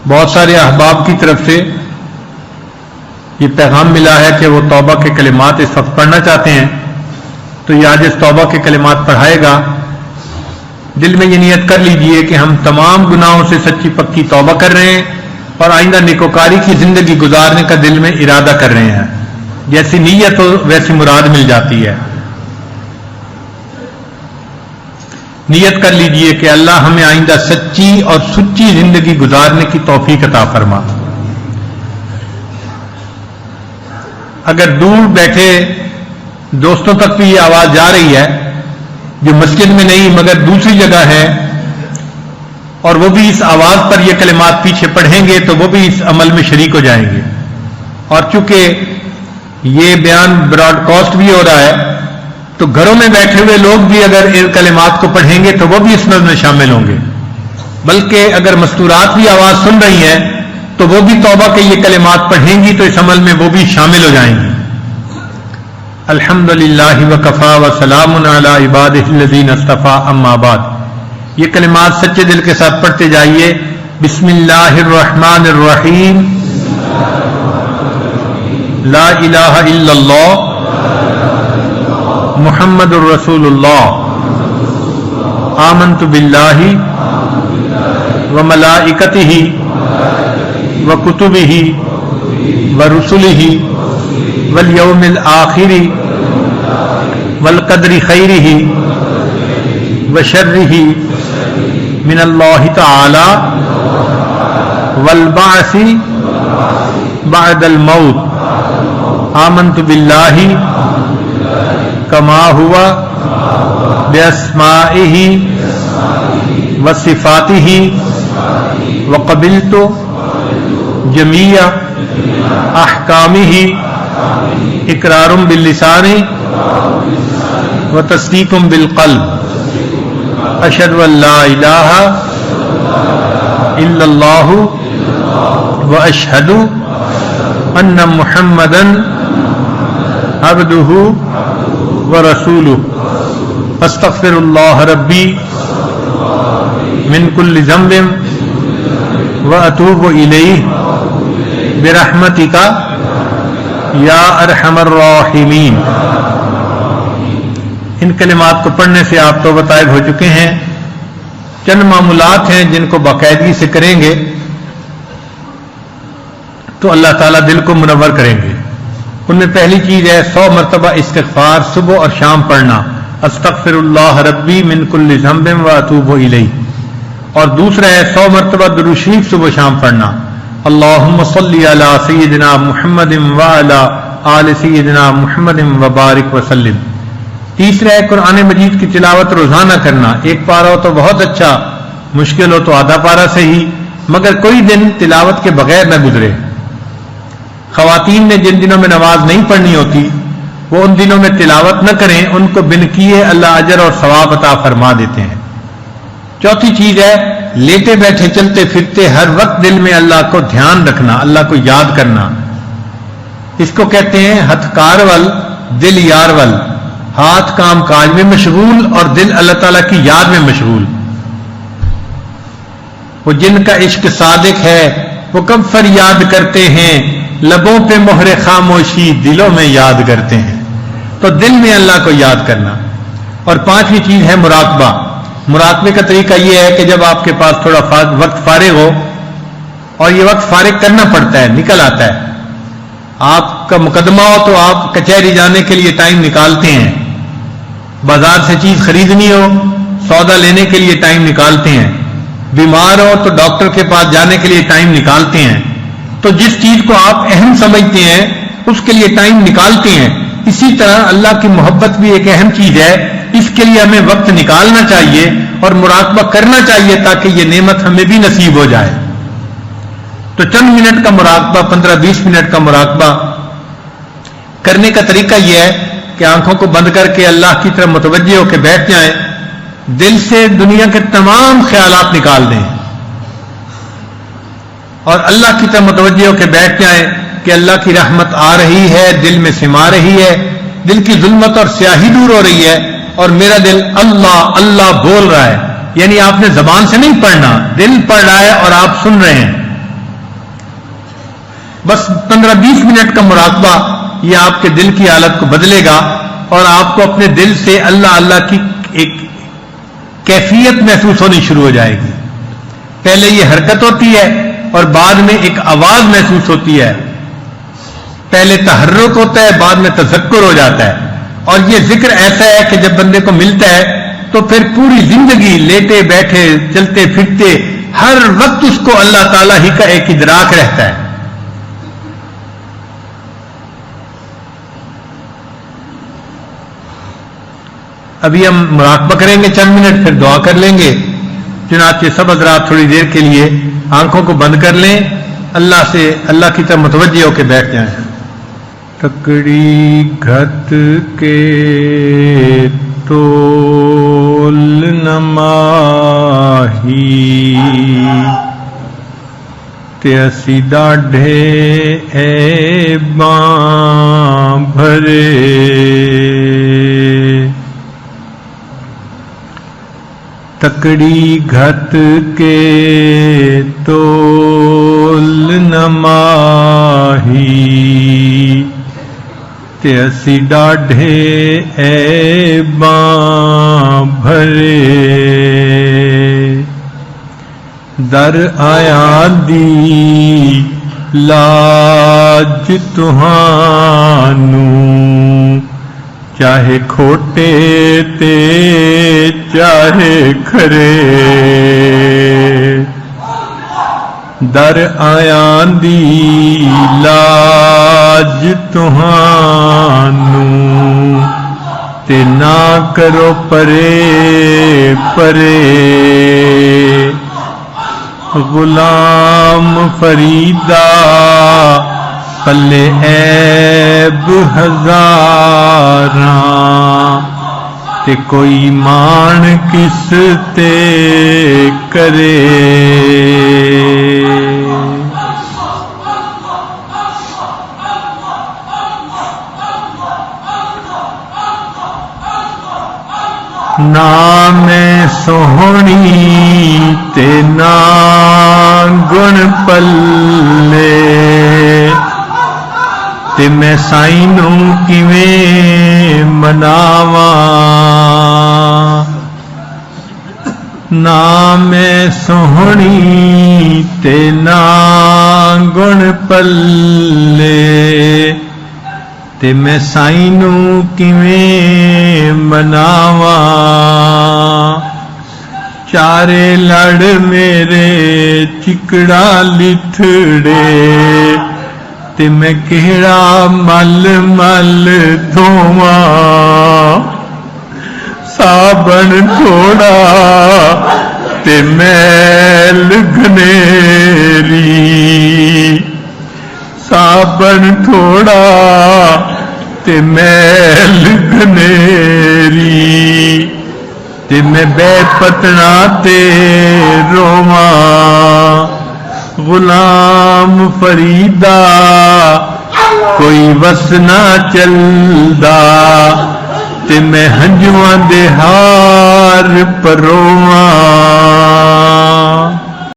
بہت سارے احباب کی طرف سے یہ پیغام ملا ہے کہ وہ توبہ کے کلمات اس وقت پڑھنا چاہتے ہیں، تو یہ آج اس توبہ کے کلمات پڑھائے گا۔ دل میں یہ نیت کر لیجئے کہ ہم تمام گناہوں سے سچی پکی توبہ کر رہے ہیں اور آئندہ نیکوکاری کی زندگی گزارنے کا دل میں ارادہ کر رہے ہیں۔ جیسی نیت ہو ویسی مراد مل جاتی ہے۔ نیت کر لیجئے کہ اللہ ہمیں آئندہ سچی اور سچی زندگی گزارنے کی توفیق عطا فرما۔ اگر دور بیٹھے دوستوں تک بھی یہ آواز جا رہی ہے جو مسجد میں نہیں مگر دوسری جگہ ہے، اور وہ بھی اس آواز پر یہ کلمات پیچھے پڑھیں گے تو وہ بھی اس عمل میں شریک ہو جائیں گے۔ اور چونکہ یہ بیان براڈ کاسٹ بھی ہو رہا ہے تو گھروں میں بیٹھے ہوئے لوگ بھی اگر ان کلمات کو پڑھیں گے تو وہ بھی اس میں شامل ہوں گے، بلکہ اگر مستورات بھی آواز سن رہی ہیں تو وہ بھی توبہ کے یہ کلمات پڑھیں گی تو اس عمل میں وہ بھی شامل ہو جائیں گی۔ الحمدللہ وکفا وسلام علی عبادہ الذین اصطفیٰ، اما بعد۔ یہ کلمات سچے دل کے ساتھ پڑھتے جائیے۔ بسم اللہ الرحمن الرحیم، لا الہ الا اللہ محمد الرسول اللہ، آمنت باللہ وملائکتہ وکتبہ ورسلہ والیوم الآخر والقدر خیرہ وشرہ من اللہ تعالی والبعث بعد الموت، آمنت باللہ کما ہوا باسمائہ وصفاتہ وقبلت جمیع احکامہ اقرار باللسان وتصدیق بالقلب، اشہد ان لا الہ الا اللہ واشہد ان محمدا عبدہ ورسولہ، استغفر اللہ ربی من کل ذنب واتوب الیہ برحمتک یا ارحم الراحمین۔ ان کلمات کو پڑھنے سے آپ توبہ طائب ہو چکے ہیں۔ چند معمولات ہیں جن کو باقاعدگی سے کریں گے تو اللہ تعالیٰ دل کو منور کریں گے۔ ان میں پہلی چیز ہے 100 مرتبہ استغفار صبح اور شام پڑھنا، استغفر اللہ ربی من کل ذنب واتوب الیہ۔ اور دوسرا ہے 100 مرتبہ درود شریف صبح شام پڑھنا، اللہم صلی علی سیدنا محمد وعلی آل سیدنا محمد وبارک وسلم۔ تیسرا ہے قرآن مجید کی تلاوت روزانہ کرنا، ایک پارہ ہو تو بہت اچھا، مشکل ہو تو آدھا پارہ صحیح، مگر کوئی دن تلاوت کے بغیر نہ گزرے۔ خواتین نے جن دنوں میں نماز نہیں پڑھنی ہوتی وہ ان دنوں میں تلاوت نہ کریں، ان کو بن کیے اللہ اجر اور ثواب عطا فرما دیتے ہیں۔ چوتھی چیز ہے لیٹے بیٹھے چلتے پھرتے ہر وقت دل میں اللہ کو دھیان رکھنا، اللہ کو یاد کرنا۔ اس کو کہتے ہیں ہتھ کار ول دل یار ول، ہاتھ کام کاج میں مشغول اور دل اللہ تعالیٰ کی یاد میں مشغول۔ وہ جن کا عشق صادق ہے وہ کب فریاد کرتے ہیں، لبوں پہ مہر خاموشی دلوں میں یاد کرتے ہیں۔ تو دل میں اللہ کو یاد کرنا۔ اور پانچویں چیز ہے مراقبہ۔ مراقبے کا طریقہ یہ ہے کہ جب آپ کے پاس تھوڑا وقت فارغ ہو، اور یہ وقت فارغ کرنا پڑتا ہے، نکل آتا ہے، آپ کا مقدمہ ہو تو آپ کچہری جانے کے لیے ٹائم نکالتے ہیں، بازار سے چیز خریدنی ہو سودا لینے کے لیے ٹائم نکالتے ہیں، بیمار ہو تو ڈاکٹر کے پاس جانے کے لیے ٹائم نکالتے ہیں۔ تو جس چیز کو آپ اہم سمجھتے ہیں اس کے لیے ٹائم نکالتے ہیں۔ اسی طرح اللہ کی محبت بھی ایک اہم چیز ہے، اس کے لیے ہمیں وقت نکالنا چاہیے اور مراقبہ کرنا چاہیے تاکہ یہ نعمت ہمیں بھی نصیب ہو جائے۔ تو چند منٹ کا مراقبہ، 15-20 منٹ کا مراقبہ کرنے کا طریقہ یہ ہے کہ آنکھوں کو بند کر کے اللہ کی طرف متوجہ ہو کے بیٹھ جائیں، دل سے دنیا کے تمام خیالات نکال دیں اور اللہ کی طرف متوجہ ہو کے بیٹھ جائیں کہ اللہ کی رحمت آ رہی ہے، دل میں سما رہی ہے، دل کی ظلمت اور سیاہی دور ہو رہی ہے اور میرا دل اللہ اللہ بول رہا ہے۔ یعنی آپ نے زبان سے نہیں پڑھنا، دل پڑھ رہا ہے اور آپ سن رہے ہیں۔ بس 15-20 منٹ کا مراقبہ یہ آپ کے دل کی حالت کو بدلے گا اور آپ کو اپنے دل سے اللہ اللہ کی ایک کیفیت محسوس ہونی شروع ہو جائے گی. پہلے یہ حرکت ہوتی ہے اور بعد میں ایک آواز محسوس ہوتی ہے. پہلے تحرک ہوتا ہے، بعد میں تذکر ہو جاتا ہے. اور یہ ذکر ایسا ہے کہ جب بندے کو ملتا ہے تو پھر پوری زندگی لیٹے بیٹھے چلتے پھرتے ہر وقت اس کو اللہ تعالیٰ ہی کا ایک ادراک رہتا ہے. ابھی ہم مراقبہ کریں گے چند منٹ، پھر دعا کر لیں گے. چنانچہ سب حضرات تھوڑی دیر کے لیے آنکھوں کو بند کر لیں، اللہ کی طرف متوجہ ہو کے بیٹھ جائیں. تکڑی گھت کے تول نماہی تے اسی ڈاڈھے عیباں بھرے تکڑی گھت کے تول نماہی تے اسی ڈاڈھے عیباں بھرے در آیاں دی لاج تہانوں چاہے کھوٹے تے چاہے کھرے در آیاں دی لاج تہانوں تے نہ کرو پرے پرے غلام فریدا پلے عیب ہزاراں تے کوئی مان کس تے کرے نہ میں سوہنی تے نہ گن پلے تے میں سائیں نوں کیویں مناواں نہ میں سوہنی تے نہ گن پلے تے میں سائیں نوں کیویں مناواں چارے لڑ میرے چکڑا لتھڑے تے میں کہڑا مل مل دھواں صابن تھوڑا تے میل گھنیری صابن تھوڑا تے میل گھنیری تے میں بے پتنا تے رواں غلام فریدا کوئی وس نہ چلدا تے میں ہنجواں دے ہار پرواں